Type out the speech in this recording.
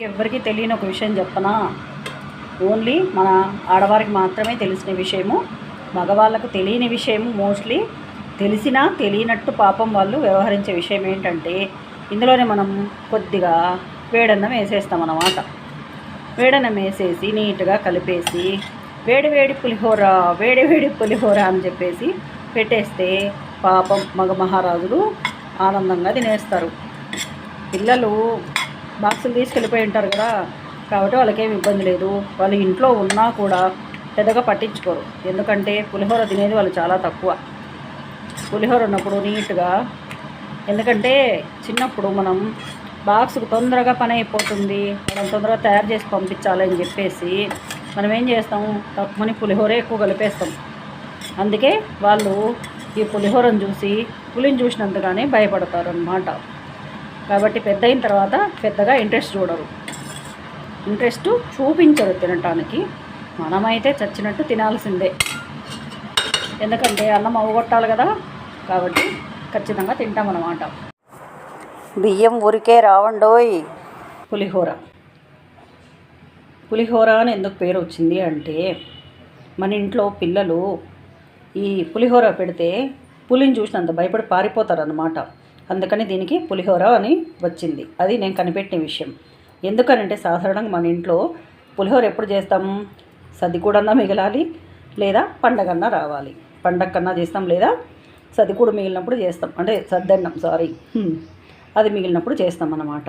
ఎవరికి తెలియని ఒక విషయం చెప్పనా, ఓన్లీ మన ఆడవారికి మాత్రమే తెలిసిన విషయము, మగవాళ్ళకు తెలియని విషయము. మోస్ట్లీ తెలిసినా తెలియనట్టు పాపం వాళ్ళు వ్యవహరించే విషయం ఏంటంటే, ఇందులోనే మనం కొద్దిగా వేడన్నం వేసేస్తాం అన్నమాట. వేడన్నం వేసేసి నీట్గా కలిపేసి వేడి పులిహోర అని చెప్పేసి పెట్టేస్తే పాపం మగ మహారాజులు ఆనందంగా తినేస్తారు. పిల్లలు బాక్సులు తీసుకెళ్ళిపోయి ఉంటారు కదా, కాబట్టి వాళ్ళకేం ఇబ్బంది లేదు. వాళ్ళు ఇంట్లో ఉన్నా కూడా పెద్దగా పట్టించుకోరు, ఎందుకంటే పులిహోర తినేది వాళ్ళు చాలా తక్కువ. పులిహోర ఉన్నప్పుడు నీట్గా, ఎందుకంటే చిన్నప్పుడు మనం బాక్స్కు తొందరగా పని అయిపోతుంది, మనం తొందరగా తయారు చేసి పంపించాలని చెప్పేసి మనం ఏం చేస్తాం, తక్కువని పులిహోర ఎక్కువ కలిపేస్తాం. అందుకే వాళ్ళు ఈ పులిహోరను చూసి పులిని చూసినంతగానే భయపడతారు అన్నమాట. కాబట్టి పెద్ద అయిన తర్వాత పెద్దగా ఇంట్రెస్ట్ చూపించరు తినటానికి. మనమైతే చచ్చినట్టు తినాల్సిందే, ఎందుకంటే అన్నం అవగొట్టాలి కదా, కాబట్టి ఖచ్చితంగా తింటామన్నమాట. బియ్యం ఊరికే రావండోయ్. పులిహోర అని ఎందుకు పేరు వచ్చింది అంటే, మన ఇంట్లో పిల్లలు ఈ పులిహోర పెడితే పులిని చూసినంత భయపడి పారిపోతారన్నమాట. అందుకని దీనికి పులిహోర అని వచ్చింది. అది నేను కనిపెట్టిన విషయం. ఎందుకనంటే సాధారణంగా మన ఇంట్లో పులిహోర ఎప్పుడు చేస్తాము, సద్దికూడన్నా మిగలాలి, లేదా పండగన్నా రావాలి. పండగ కన్నా చేస్తాం, లేదా సద్దికూడు మిగిలినప్పుడు చేస్తాం, అంటే సద్దన్నం అది మిగిలినప్పుడు చేస్తాం అన్నమాట.